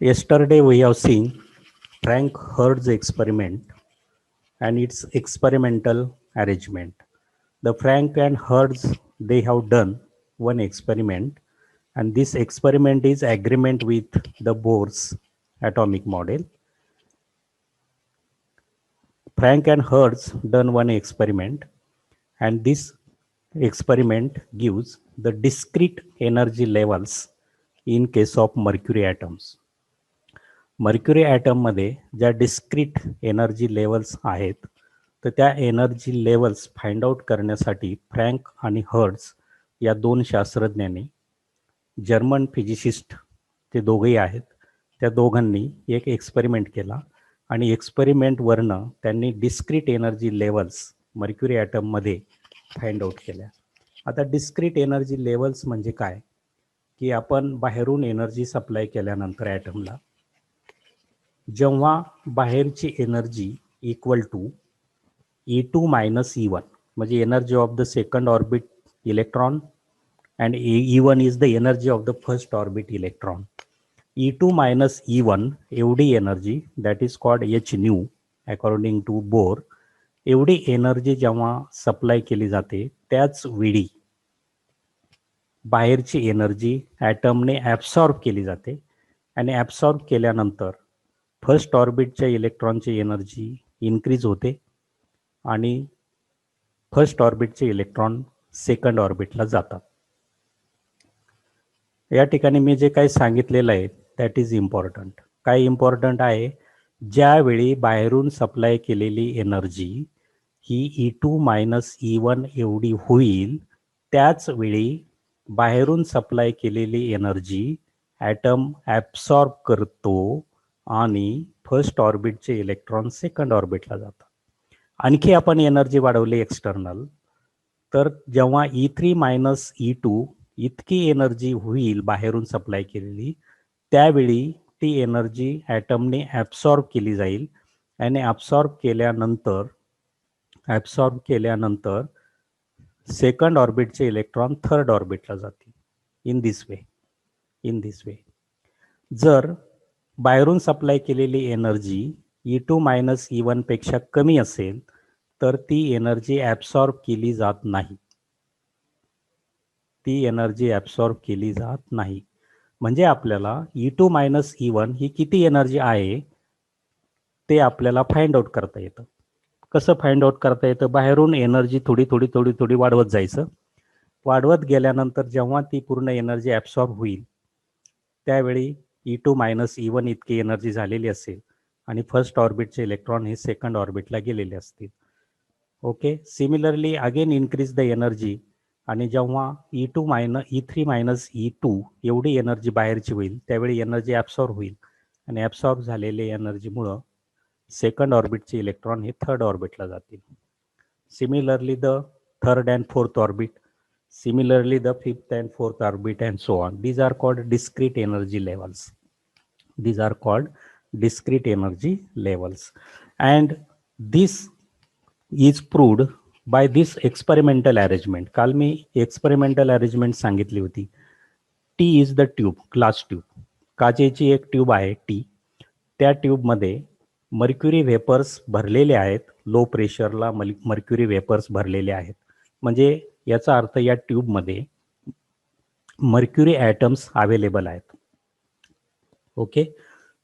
Yesterday we have seen Frank Hurd's experiment and its experimental arrangement. The Frank and Hurd's, they have done one experiment, and this experiment is agreement with the Bohr's atomic model. Frank and Hurd's done one experiment, and this experiment gives the discrete energy levels in case of mercury atoms. Mercury ॲटममध्ये ज्या discrete energy levels आहेत, तर त्या energy levels find out करण्यासाठी Franck आणि Hertz या दोन शास्त्रज्ञांनी, जर्मन फिजिसिस्ट ते दोघेही आहेत, त्या दोघांनी एक एक्सपेरिमेंट केला आणि एक्सपेरिमेंटवरनं त्यांनी डिस्क्रीट एनर्जी लेवल्स मर्क्युरी ॲटममध्ये फाइंड आउट केल्या. आता डिस्क्रीट एनर्जी लेवल्स म्हणजे काय, की आपण बाहेरून एनर्जी सप्लाय केल्यानंतर ॲटमला जेव्हा बाहेरची energy equal to E2 minus E1 म्हणजे energy of the second orbit electron and E1 is the energy of the first orbit electron. E2 minus E1 एवढी energy, that is called H nu according to Bohr, एवढी energy जेव्हा supply केली जाते त्याच वेळी बाहेरची energy ॲटमने absorb केली जाते आणि ॲब्सॉर्ब केल्यानंतर फर्स्ट ऑर्बिटच्या इलेक्ट्रॉनची एनर्जी इन्क्रीज होते आणि फर्स्ट ऑर्बिटचे इलेक्ट्रॉन सेकंड ऑर्बिटला जातात. या ठिकाणी मी जे काही सांगितलेलं आहे दॅट इज इम्पॉर्टंट. काय इम्पॉर्टंट आहे, ज्यावेळी बाहेरून सप्लाय केलेली एनर्जी ही E2 मायनस E1 एवढी होईल, त्याच वेळी बाहेरून सप्लाय केलेली एनर्जी ॲटम ॲब्सॉर्ब करतो आणि फर्स्ट ऑर्बिटचे इलेक्ट्रॉन सेकंड ऑर्बिटला जातात. आणखी आपण एनर्जी वाढवली एक्सटर्नल, तर जेव्हा E3 मायनस E2 इतकी एनर्जी होईल बाहेरून सप्लाय केलेली, त्यावेळी ती एनर्जी ॲटमने ॲब्सॉर्ब केली जाईल आणि ॲब्सॉर्ब केल्यानंतर सेकंड ऑर्बिटचे इलेक्ट्रॉन थर्ड ऑर्बिटला जातील. इन दिस वे जर बाहेरून सप्लाय केलेली एनर्जी E2 मायनस E1 पेक्षा कमी असेल तर ती एनर्जी ॲब्सॉर्ब केली जात नाही. म्हणजे आपल्याला E2 मायनस E1 ही किती एनर्जी आहे ते आपल्याला फाइंड आउट करता येतं. कसं फाइंड आउट करता येतं, बाहेरून एनर्जी थोडी वाढवत जायचं. वाढवत गेल्यानंतर जेव्हा ती पूर्ण एनर्जी ॲब्सॉर्ब होईल त्यावेळी E2 मायनस E1 इतकी एनर्जी झालेली असेल आणि फर्स्ट ऑर्बिटचे इलेक्ट्रॉन हे सेकंड ऑर्बिटला गेलेले असतील. Okay, similarly again increase the energy आणि जेव्हा E3 मायनस E2 एवढी एनर्जी बाहेरची होईल त्यावेळी एनर्जी ॲब्सॉर्ब होईल आणि ॲब्सॉर्ब झालेल्या एनर्जीमुळं सेकंड ऑर्बिटचे इलेक्ट्रॉन हे थर्ड ऑर्बिटला जातील. Similarly the third and fourth orbit, similarly the fifth and fourth orbit and so on. These are called discrete energy levels. And this is proved by this experimental arrangement. काल मी experimental arrangement सांगितली होती. T is the tube, glass tube. काचेची एक tube आहे T. त्या ट्यूबमध्ये mercury vapours भरलेले आहेत, low प्रेशरला mercury vapours भरलेले आहेत. म्हणजे याचा अर्थ या ट्यूबमध्ये मर्क्युरी ॲटम्स अवेलेबल आहेत. ओके,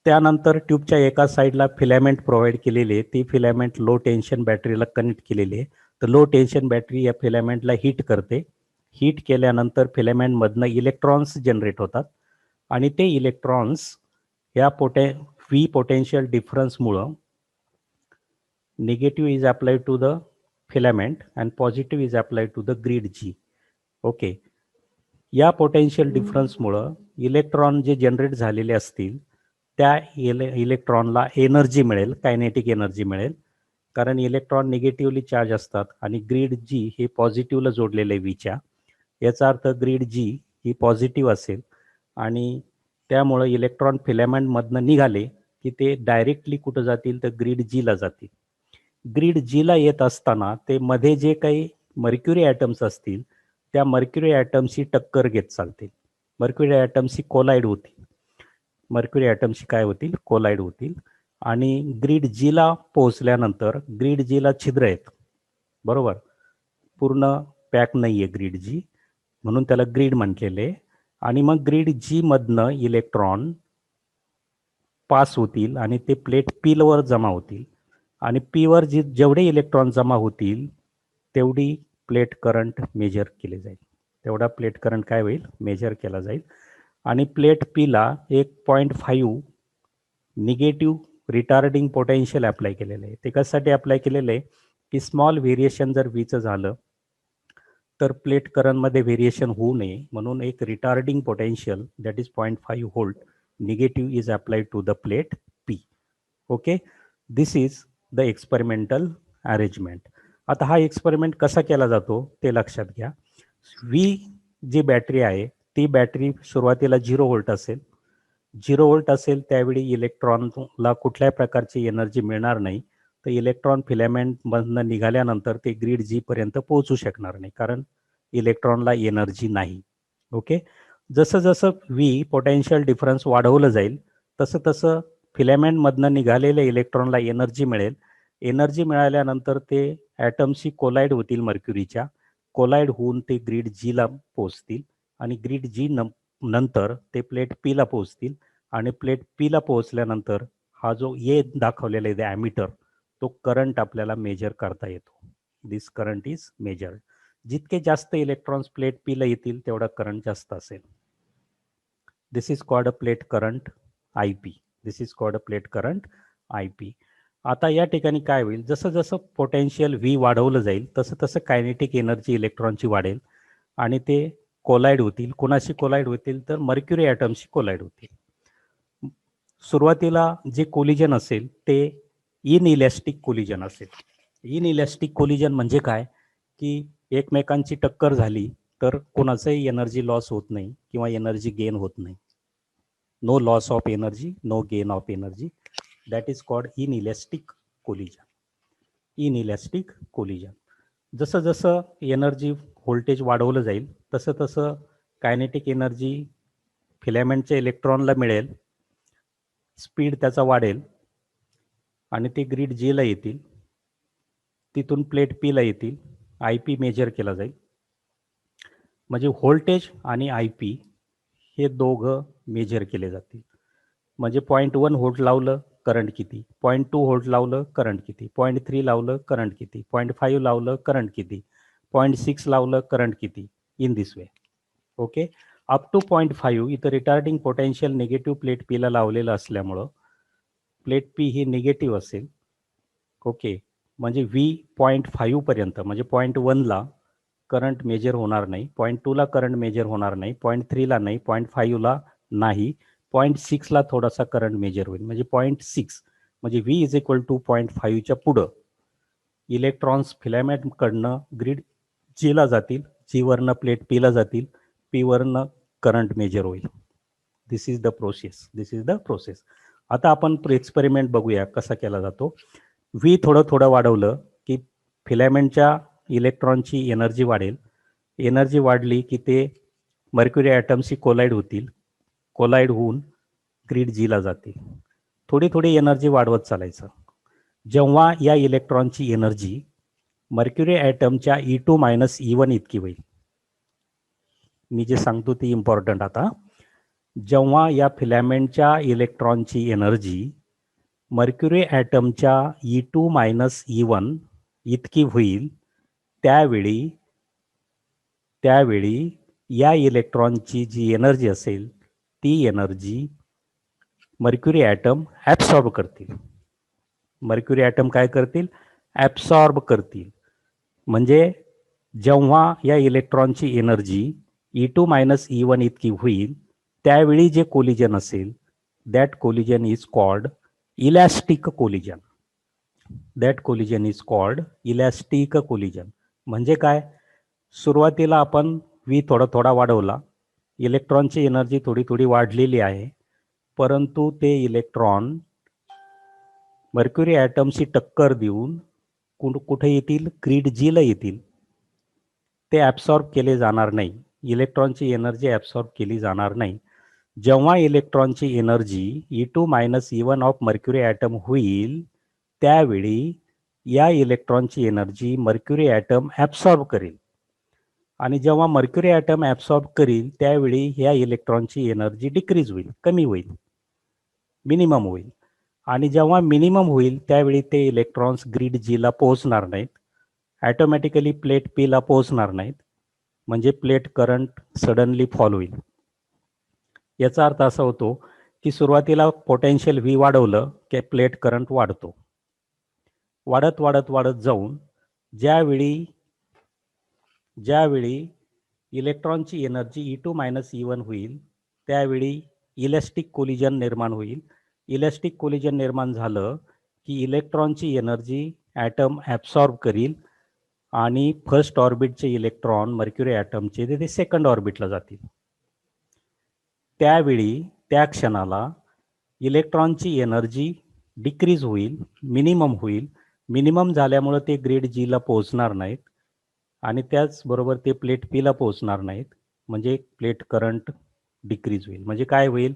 त्यानंतर ट्यूबच्या एका साईडला फिलामेंट प्रोव्हाइड केलेले, ती फिलामेंट लो टेन्शन बॅटरीला कनेक्ट केलेले. तर लो टेन्शन बॅटरी या फिलामेंटला हीट करते. हीट केल्यानंतर फिलामेंटमधनं इलेक्ट्रॉन्स जनरेट होतात आणि ते इलेक्ट्रॉन्स या V पोटेन्शियल डिफरन्समुळं negative is applied to the filament and positive is applied to the grid G. Okay, या पोटेन्शियल डिफरन्समुळं इलेक्ट्रॉन जे जनरेट झालेले असतील त्या इलेक्ट्रॉनला एनर्जी मिळेल, कायनेटिक एनर्जी मिळेल, कारण इलेक्ट्रॉन निगेटिव्हली चार्ज असतात आणि ग्रीड जी हे पॉझिटिव्हला जोडलेलं आहे Vच्या. याचा अर्थ ग्रीड जी ही पॉझिटिव्ह असेल आणि त्यामुळं इलेक्ट्रॉन फिलामेंटमधनं निघाले की ते डायरेक्टली कुठं जातील तर ग्रीड जीला जातील. ग्रीड जीला येत असताना ते मध्ये जे काही मर्क्युरी ॲटम्स असतील त्या मर्क्युरी ॲटम्सची टक्कर घेत चालतील, मर्क्युरी ॲटम्सची कोलाईड होतील. मर्क्युरी ॲटमशी काय होतील, कोलाईड होतील आणि ग्रीड जीला पोहोचल्यानंतर ग्रीड जीला छिद्र आहेत, बरोबर, पूर्ण पॅक नाही आहे ग्रीड जी, म्हणून त्याला ग्रीड म्हटलेले. आणि मग ग्रीड जी मधनं इलेक्ट्रॉन पास होतील आणि ते प्लेट पीलवर जमा होतील आणि पीवर जेवढे इलेक्ट्रॉन जमा होतील तेवढी प्लेट करंट मेजर केले जाईल, तेवढा प्लेट करंट काय होईल, मेजर केला जाईल. आणि प्लेट पीला एक 0.5 निगेटिव्ह रिटार्डिंग पोटेन्शियल अप्लाय केलेलं आहे. ते कशासाठी अप्लाय केलेलं आहे की स्मॉल व्हेरिएशन जर वीचं झालं तर प्लेट करंटमध्ये व्हेरिएशन होऊ नये म्हणून एक retarding potential that is 0.5 volt negative is applied to the plate P. Okay, this is the experimental arrangement. आता हा एक्सपेरिमेंट कसा केला जातो ते लक्षात घ्या. व्ही जी बॅटरी आहे ती बॅटरी सुरुवातीला 0 व्होल्ट असेल. 0 व्होल्ट असेल त्यावेळी इलेक्ट्रॉनला कुठल्याही प्रकारची एनर्जी मिळणार नाही, तर इलेक्ट्रॉन फिलामेंटमधनं निघाल्यानंतर ते ग्रीड जी पर्यंत पोहोचू शकणार नाही कारण इलेक्ट्रॉनला एनर्जी नाही. ओके, जसं जसं व्ही पोटेन्शियल डिफरन्स वाढवलं जाईल तसं तसं फिलामेंटमधनं निघालेल्या इलेक्ट्रॉनला एनर्जी मिळेल. एनर्जी मिळाल्यानंतर ते ॲटमशी कोलाईड होतील, मर्क्युरीच्या कोलाईड होऊन ते ग्रीड जीला पोहोचतील आणि ग्रीड जी नंतर ते प्लेट पीला पोहोचतील आणि प्लेट पीला पोहोचल्यानंतर हा जो ए दाखवलेला आहे ॲमीटर तो करंट आपल्याला मेजर करता येतो. दिस करंट इज मेजर्ड. जितके जास्त इलेक्ट्रॉन्स प्लेट पीला येतील तेवढा करंट जास्त असेल. This is called a plate current I P. This is called a plate current I P. आता या ठिकाणी काय होईल, जसं जसं पोटेन्शियल व्ही वाढवलं जाईल तसं तसं कायनेटिक एनर्जी इलेक्ट्रॉनची वाढेल आणि ते कोलाईड होतील. कोणाशी कोलाईड होतील तर मर्क्युरी ॲटमशी कोलाईड होतील. सुरुवातीला जे कोलिजन असेल ते इनइलॅस्टिक कोलिजन असेल. इनइलॅस्टिक कोलिजन म्हणजे काय की एकमेकांची टक्कर झाली तर कोणाचंही एनर्जी लॉस होत नाही किंवा एनर्जी गेन होत नाही. No loss of energy, no gain of energy. That is called inelastic collision. Inelastic collision. जसं जसं एनर्जी व्होल्टेज वाढवलं जाईल तसं तसं कायनेटिक एनर्जी फिलामेंटच्या इलेक्ट्रॉनला मिळेल, स्पीड त्याचा वाढेल आणि ते ग्रीड जीला येतील, तिथून प्लेट पीला येतील, आय पी मेजर केला जाईल. म्हणजे व्होल्टेज आणि आय पी हे दोघं मेजर केले जातील. म्हणजे 0.1 व्होल्ट लावलं करंट किती, 0.2 व्होल्ट लावलं करंट किती, 0.3 लावलं करंट किती, 0.5 लावलं करंट किती, 0.6 लावलं करंट किती, in this way. Okay, up to 0.5 इथं रिटार्डिंग पोटेन्शियल निगेटिव्ह प्लेट पीला लावलेलं असल्यामुळं प्लेट पी ही निगेटिव्ह असेल. ओके, म्हणजे व्ही 0.5 पर्यंत म्हणजे 0.1ला करंट मेजर होणार नाही, 0.2ला करंट मेजर होणार नाही, 0.3ला नाही, 0.5ला नाही, 0.6ला थोडासा करंट मेजर होईल. म्हणजे 0.6 म्हणजे व्ही इज इक्वल टू 0.5च्या पुढं इलेक्ट्रॉन्स फिलामेंटकडनं ग्रीड जीला जातील, जीवरनं प्लेट पीला जातील, पीवरनं करंट मेजर होईल. This is the process. This is the process. आता आपण एक्सपेरिमेंट बघूया कसा केला जातो. व्ही थोडं थोडं वाढवलं की फिलामेंटच्या इलेक्ट्रॉनची एनर्जी वाढेल. एनर्जी वाढली की ते मर्क्युरी ॲटमशी कोलाईड होतील, कोलाईड होऊन ग्रीड जीला जातील. थोडी थोडी एनर्जी वाढवत चालायचं. जेव्हा या इलेक्ट्रॉनची एनर्जी मर्क्युरी ॲटमच्या E2-E1 इतकी होईल. मी जे सांगतो ती इम्पॉर्टंट. आता जेव्हा या फिलामेंटच्या इलेक्ट्रॉनची एनर्जी मर्क्युरी ॲटमच्या E2-E1 इतकी होईल त्यावेळी या इलेक्ट्रॉनची जी एनर्जी असेल ती एनर्जी मर्क्युरी ॲटम ॲब्सॉर्ब करतील. मर्क्युरी ॲटम काय करतील, ॲब्सॉर्ब करतील. म्हणजे जेव्हा या इलेक्ट्रॉनची एनर्जी E2-E1 इतकी होईल त्यावेळी जे कोलिजन असेल that collision is called elastic collision. That collision is called elastic collision. म्हणजे काय, सुरुवातीला आपण व्ही थोडा थोडा वाढवला, इलेक्ट्रॉनची एनर्जी थोडी थोडी वाढलेली आहे, परंतु ते इलेक्ट्रॉन मर्क्युरी ॲटमशी टक्कर देऊन कुठे येतील, ग्रीड जीला येतील. ते ॲब्सॉर्ब केले जाणार नाही, इलेक्ट्रॉनची एनर्जी ॲब्सॉर्ब केली जाणार नाही. जेव्हा इलेक्ट्रॉनची energy E2 minus E1 of mercury atom होईल त्यावेळी या इलेक्ट्रॉनची एनर्जी मर्क्युरी ॲटम ॲब्सॉर्ब करेल आणि जेव्हा मर्क्युरी ॲटम ॲब्सॉर्ब करील त्यावेळी ह्या इलेक्ट्रॉनची एनर्जी डिक्रीज होईल, कमी होईल, मिनिमम होईल. आणि जेव्हा मिनिमम होईल त्यावेळी ते इलेक्ट्रॉन्स ग्रीड जीला पोहोचणार नाहीत, ॲटोमॅटिकली प्लेट पीला पोहोचणार नाहीत, म्हणजे प्लेट करंट सडनली फॉल होईल. याचा अर्थ असा होतो की सुरुवातीला पोटेन्शियल व्ही वाढवलं की प्लेट करंट वाढतो, वाढत वाढत वाढत जाऊन ज्यावेळी इलेक्ट्रॉनची एनर्जी E2 मायनस E1 होईल त्यावेळी इलेस्टिक कोलिजन निर्माण होईल. इलेस्टिक कोलिजन निर्माण झालं की इलेक्ट्रॉनची एनर्जी ॲटम ॲब्सॉर्ब करील आणि फर्स्ट ऑर्बिटचे इलेक्ट्रॉन मर्क्युरी ॲटमचे ते सेकंड ऑर्बिटला जातील. त्यावेळी त्या क्षणाला इलेक्ट्रॉनची एनर्जी डिक्रीज होईल, मिनिमम होईल. मिनिमम झाल्यामुळे ते ग्रेड जीला पोहोचणार नाहीत आणि त्याचबरोबर ते प्लेट पीला पोहोचणार नाहीत, म्हणजे प्लेट करंट डिक्रीज होईल. म्हणजे काय होईल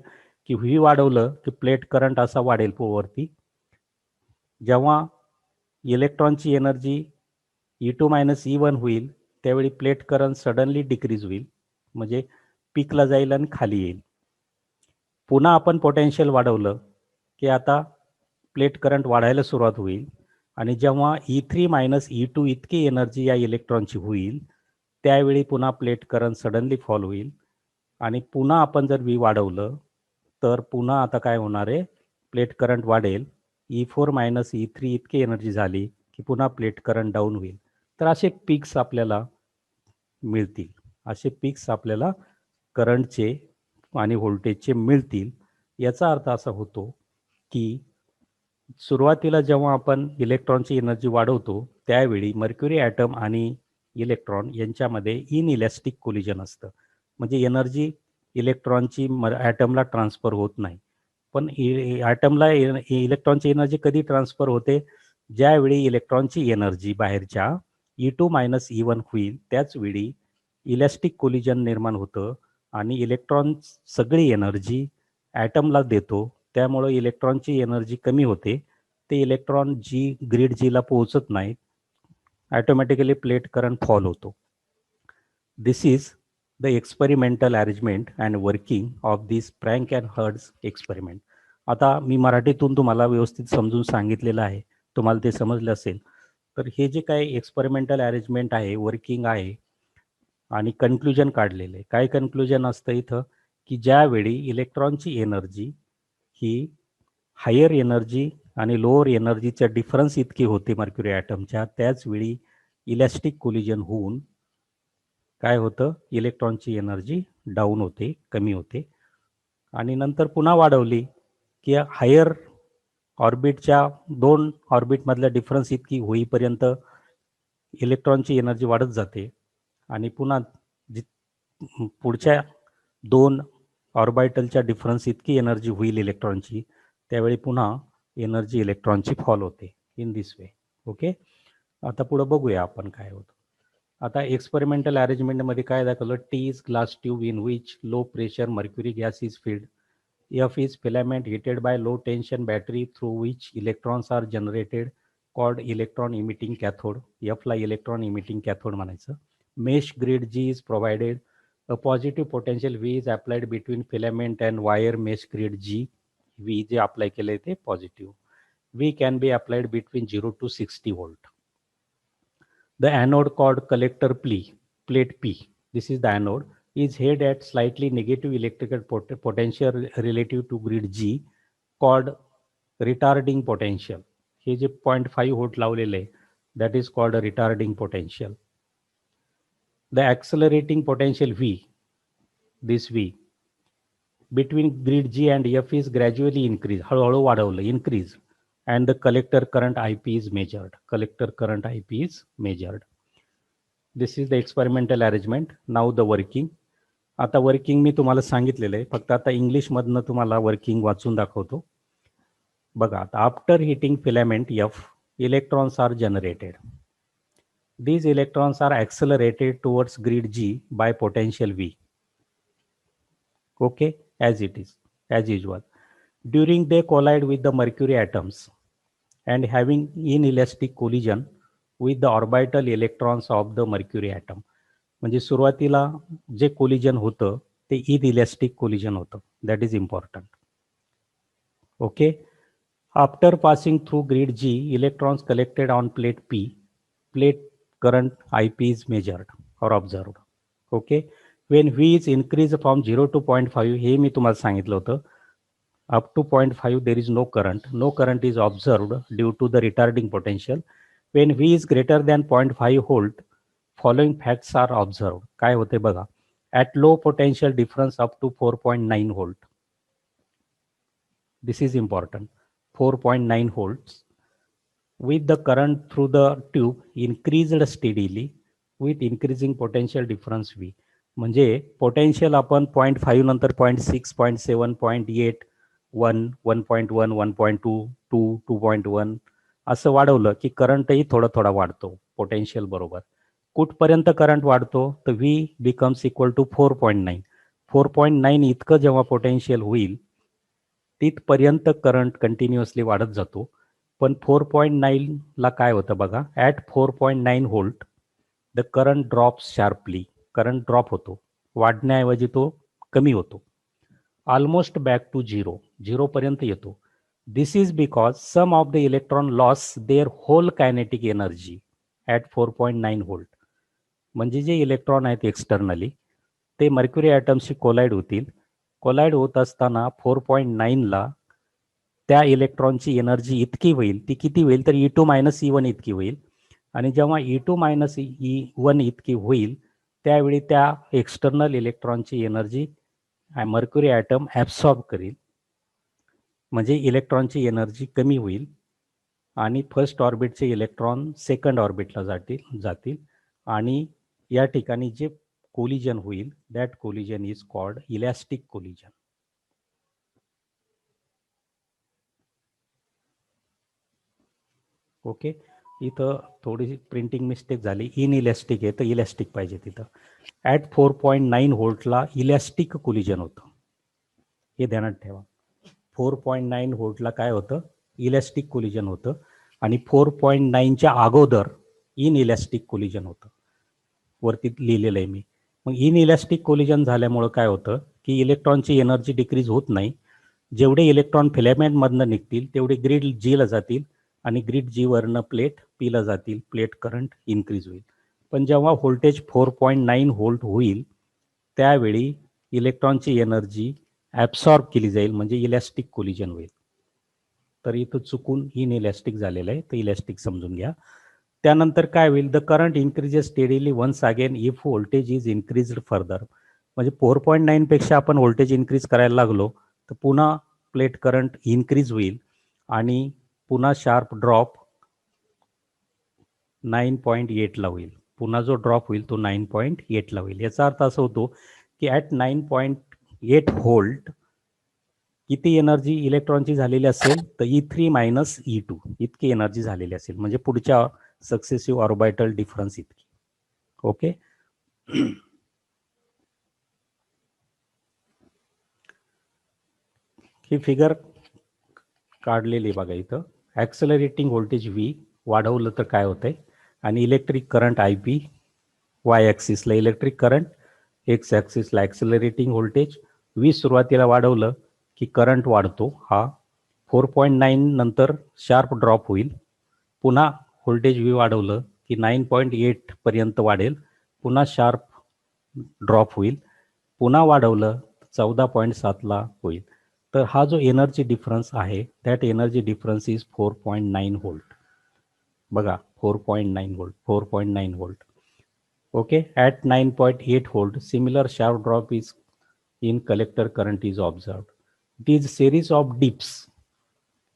की व्ही वाढवलं की प्लेट करंट असा वाढेल वरती. जेव्हा इलेक्ट्रॉनची एनर्जी E2 मायनस E1 होईल त्यावेळी प्लेट करंट सडनली डिक्रीज होईल, म्हणजे पीकला जाईल आणि खाली येईल. पुन्हा आपण पोटेन्शियल वाढवलं की आता प्लेट करंट वाढायला सुरुवात होईल आणि जेव्हा E3 मायनस E2 इतकी एनर्जी या इलेक्ट्रॉनची होईल त्यावेळी पुन्हा प्लेट करंट सडनली फॉल होईल आणि पुन्हा आपण जर व्ही वाढवलं तर पुन्हा आता काय होणार आहे, प्लेट करंट वाढेल. E4 मायनस E3 इतकी एनर्जी झाली की पुन्हा प्लेट करंट डाऊन होईल. तर असे पीक्स आपल्याला मिळतील, असे पीक्स आपल्याला करंटचे आणि व्होल्टेजचे मिळतील. याचा अर्थ असा होतो की सुरुवातीला जेव्हा आपण इलेक्ट्रॉनची एनर्जी वाढवतो त्यावेळी मर्क्युरी ॲटम आणि इलेक्ट्रॉन यांच्यामध्ये इनइलॅस्टिक कोलिजन असतं, म्हणजे एनर्जी इलेक्ट्रॉनची ॲटमला ट्रान्सफर होत नाही. पण ॲटमला इलेक्ट्रॉनची एनर्जी कधी ट्रान्सफर होते, ज्यावेळी इलेक्ट्रॉनची एनर्जी बाहेरच्या E2 मायनस E1 होईल त्याचवेळी इलॅस्टिक कोलिजन निर्माण होतं आणि इलेक्ट्रॉन सगळी एनर्जी ॲटमला देतो. त्यामुळं इलेक्ट्रॉनची एनर्जी कमी होते, ते इलेक्ट्रॉन ग्रीड जीला पोहोचत नाहीत, ॲटोमॅटिकली प्लेट करंट फॉल होतो. This is the experimental arrangement and working of this Franck and Hertz experiment. आता मी मराठीतून तुम्हाला व्यवस्थित समजून सांगितलेलं आहे, तुम्हाला ते समजलं असेल. तर हे जे काही एक्सपेरिमेंटल अरेंजमेंट आहे, वर्किंग आहे आणि कन्क्लुजन काढलेलं आहे. काय कन्क्लुजन असतं इथं की ज्यावेळी इलेक्ट्रॉनची एनर्जी ही हायर एनर्जी आणि लोअर एनर्जीच्या डिफरन्स इतकी होते मर्क्युरी ॲटमच्या, त्याचवेळी इलॅस्टिक कोलिजन होऊन काय होतं, इलेक्ट्रॉनची एनर्जी डाऊन होते, कमी होते आणि नंतर पुन्हा वाढवली की हायर ऑर्बिटच्या 2 ऑर्बिटमधल्या डिफरन्स इतकी होईपर्यंत इलेक्ट्रॉनची एनर्जी वाढत जाते आणि पुन्हा पुढच्या 2 ऑर्बिटलच्या डिफरन्स इतकी एनर्जी होईल इलेक्ट्रॉनची, त्यावेळी पुन्हा एनर्जी इलेक्ट्रॉनची फॉल होते इन दिस वे. ओके, आता पुढं बघूया आपण काय होतं. आता एक्सपेरिमेंटल अरेंजमेंटमध्ये काय दाखवलं, T is glass tube in which low pressure mercury gas is filled. F is filament heated by low tension battery through which electrons are generated called electron emitting cathode. F ला electron emitting cathode म्हणायचं. Mesh grid G is provided. A positive potential V is applied between filament and wire mesh grid G. V जे apply केले ते positive. V can be applied between 0 to 60 volt. The anode called collector plate P, this is the anode, is head at slightly negative electrical potential relative to grid G called retarding potential. हे जे 0.5 volt लावलेले आहे, that is called a retarding potential. The accelerating potential V, this V, between grid G and F is gradually increased, हळूहळू वाढवलं, increase, and the collector current IP is measured. Collector current IP is measured. This is the experimental arrangement. Now the working. आता working मी तुम्हाला सांगितलेलं आहे, फक्त आता इंग्लिशमधनं तुम्हाला working वाचून दाखवतो. बघा, आता after heating filament F, electrons are generated. These electrons are accelerated towards grid G by potential V. Okay, as it is, as usual. During they collide with the mercury atoms and having inelastic collision with the orbital electrons of the mercury atom. म्हणजे सुरुवातीला जे collision होतं ते इनइलॅस्टिक collision होतं. That is important. Okay. After passing through grid G, electrons collected on plate P, plate current IP is measured or observed. Okay. When V is increased from 0 to 0.5, हे मी तुम्हाला सांगितलं होतं. Up to 0.5 there is no current. No current is observed due to the retarding potential. When V is greater than 0.5 volt, following facts are observed. काय होते बघा. At low potential difference up to 4.9 volt. This is important. 4.9 volts. With the current through the tube increased steadily with increasing potential difference V. म्हणजे potential आपण 0.5 नंतर 0.6, 0.7, 0.8, 1, 1.1, 1.2, 2, 2.1 असं वाढवलं की करंटही थोडा थोडा वाढतो पोटेन्शियल बरोबर. कुठपर्यंत करंट वाढतो तर V बिकम्स इक्वल टू 4.9. 4.9 इतकं जेव्हा पोटेन्शियल होईल तिथपर्यंत करंट कंटिन्युअसली वाढत जातो. पण 4.9 ला काय होतं बघा. At 4.9 volt the current drops sharply. Current drop होतो, वाढण्याऐवजी तो कमी होतो. Almost back to zero. झिरोपर्यंत येतो. This is because some of the electron loss their whole kinetic energy at 4.9 volt. म्हणजे जे इलेक्ट्रॉन आहेत एक्सटर्नली ते मर्क्युरी ॲटमशी कोलाईड होतील. कोलाईड होत असताना 4.9ला त्या इलेक्ट्रॉनची एनर्जी इतकी होईल. ती किती होईल तर E2 मायनस E1 इतकी होईल. आणि जेव्हा E2 मायनस E1 इतकी होईल त्यावेळी त्या एक्सटर्नल इलेक्ट्रॉनची एनर्जी मर्क्युरी ॲटम ॲब्सॉर्ब करेल. म्हणजे इलेक्ट्रॉनची एनर्जी कमी होईल आणि फर्स्ट ऑर्बिटचे इलेक्ट्रॉन सेकंड ऑर्बिटला जातील आणि या ठिकाणी जे कोलिजन होईल that collision is called elastic collision. Okay. इथं थोडीशी प्रिंटिंग मिस्टेक झाली. इनइलॅस्टिक आहे तर इलॅस्टिक पाहिजे तिथं. ॲट 4.9 व्होल्टला इलॅस्टिक कोलिजन होतं, हे ध्यानात ठेवा. 4.9 व्होल्टला काय होतं इलॅस्टिक कोलिजन होतं आणि 4.9च्या अगोदर इनइलॅस्टिक कोलिजन होतं. वरती लिहिलेलं आहे मी. मग इनइलॅस्टिक कोलिजन झाल्यामुळं काय होतं की इलेक्ट्रॉनची एनर्जी डिक्रीज होत नाही. जेवढे इलेक्ट्रॉन फिलामेंटमधनं निघतील तेवढे ग्रीड जीला जातील आणि ग्रीड जीवरनं प्लेट पीला जातील. प्लेट करंट इन्क्रीज होईल. पण जेव्हा व्होल्टेज 4.9 व्होल्ट होईल त्यावेळी इलेक्ट्रॉनची एनर्जी ॲब्सॉर्ब केली जाईल म्हणजे इलॅस्टिक कोलिजन होईल. तर इथं चुकून इनइलॅस्टिक झालेलं आहे तर इलॅस्टिक समजून घ्या. त्यानंतर काय होईल the current increases steadily once again if voltage is increased further. म्हणजे 4.9 पेक्षा आपण व्होल्टेज इन्क्रीज करायला लागलो तर पुन्हा प्लेट करंट इन्क्रीज होईल आणि पुन्हा शार्प ड्रॉप 9.8 ला होईल. पुन्हा जो ड्रॉप होईल तो 9.8 ला होईल. याचा अर्थ असा होतो की ॲट 9.8 व्होल्ट किती एनर्जी इलेक्ट्रॉनची झालेली असेल तर E3 मायनस E2 इतकी एनर्जी झालेली असेल. म्हणजे पुढच्या सक्सेसिव्ह ऑर्बिटल डिफरन्स इतकी. ओके. ही फिगर काढलेली बघा इथं. ॲक्सेलरेटिंग व्होल्टेज V वाढवलं तर काय होतंय आणि इलेक्ट्रिक करंट IP वाय ॲक्सिसला इलेक्ट्रिक करंट, एक्स ॲक्सिसला ॲक्सेलरेटिंग व्होल्टेज. V सुरुवातीला वाढवलं की करंट वाढतो. हा 4.9 नंतर शार्प ड्रॉप होईल. पुन्हा व्होल्टेज V वाढवलं की 9.8 पर्यंत वाढेल. पुन्हा शार्प ड्रॉप होईल. पुन्हा वाढवलं 14.7ला होईल. तर हा जो एनर्जी डिफरन्स आहे that energy difference is 4.9 volt. बघा 4.9 volt 4.9 volt. Okay. At 9.8 volt similar sharp drop is in collector current is observed. These series of dips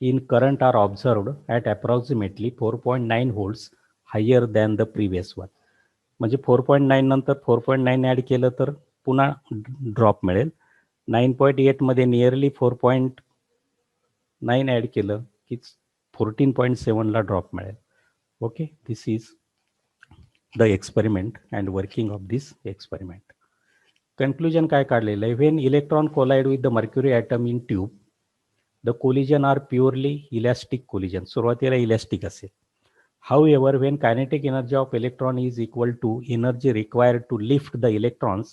in current are observed at approximately 4.9 volts higher than the previous one. म्हणजे 4.9 नंतर 4.9 add केलं तर पुन्हा drop मिळेल. 9.8 मध्ये nearly 4.9 add केलं की 14.7 ला ड्रॉप मिळेल. Okay. This is the experiment and working of this experiment. Conclusion काय काढलेलं आहे, when electron collide with the mercury atom in tube the collision are purely elastic collision, सुरुवातीला इलॅस्टिक असेल. However, when kinetic energy of electron is equal to energy required to lift the electrons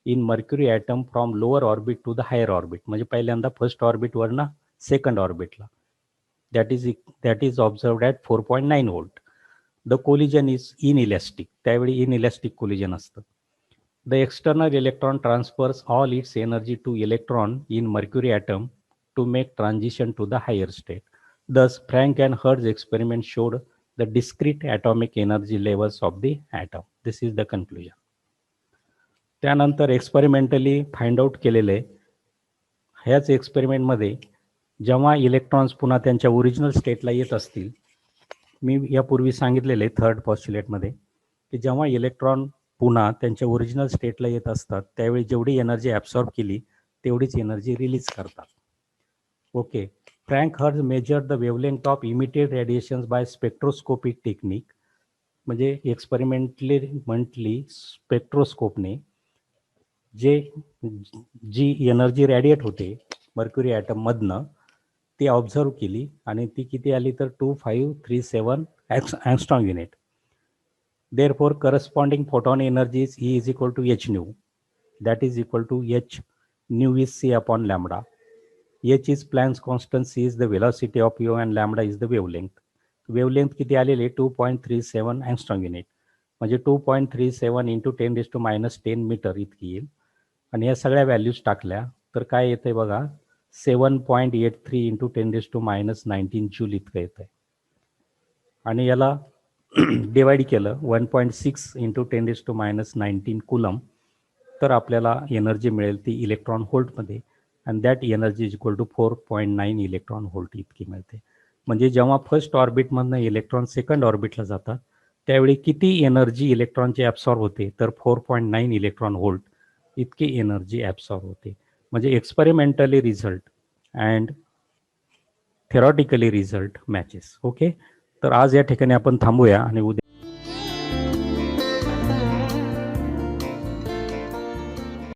in mercury atom from lower orbit to the higher orbit, म्हणजे पहिल्यांदा first orbit वरना second ऑर्बिटला, that is observed at 4.9 volt. The collision is inelastic, त्यावेळी inelastic collision असतं. The external electron transfers all its energy to electron in mercury atom to make transition to the higher state. Thus, Frank and Hertz experiment showed the discrete atomic energy levels of the atom. This is the conclusion. त्यानंतर experimentally find out केलेले, ह्याच एक्सपेरिमेंटमध्ये जेव्हा electrons पुन्हा त्यांच्या original स्टेटला येत असतील, मी यापूर्वी सांगितलेले थर्ड पॉस्च्युलेटमध्ये की जेव्हा इलेक्ट्रॉन पुन्हा त्यांच्या ओरिजिनल स्टेटला येत असतात त्यावेळी जेवढी एनर्जी ॲब्सॉर्ब केली तेवढीच एनर्जी रिलीज करतात. Okay. Franck Hertz measured the wavelength of emitted radiations by spectroscopic technique, म्हणजे एक्सपेरिमेंटली स्पेक्ट्रोस्कोपने जी एनर्जी रॅडिएट होते मर्क्युरी ॲटममधनं ती ऑब्झर्व केली आणि ती किती आली तर 2537 angstrom unit. Therefore, corresponding photon energy is E is equal to h nu, that is equal to h nu is c upon lambda. H is Planck's constant, c is the velocity of wave and lambda is the wavelength. Wavelength किती आलेले 2.37 angstrom unit, म्हणजे 2.37 into 10⁻10 metre इतकी येईल. आणि या सगळ्या values टाकल्या तर काय येते बघा, 7.83 इंटू 10⁻19 जूल इतकं येतं आहे. आणि याला डिवाइड केलं 1.6 इंटू 10⁻19 कुलम, तर आपल्याला एनर्जी मिळेल ती इलेक्ट्रॉन व्होल्टमध्ये, and that energy is equal to 4.9 electron volt इतकी मिळते. म्हणजे जेव्हा फर्स्ट ऑर्बिटमधनं इलेक्ट्रॉन सेकंड ऑर्बिटला जातात त्यावेळी किती एनर्जी इलेक्ट्रॉनची ॲब्सॉर्ब होते तर 4.9 इलेक्ट्रॉन व्होल्ट इतकी एनर्जी ॲब्सॉर्ब होते. म्हणजे experimentally result and theoretically result matches. Okay, तर आज या ठिकाणी आपण थांबूया आणि उद्या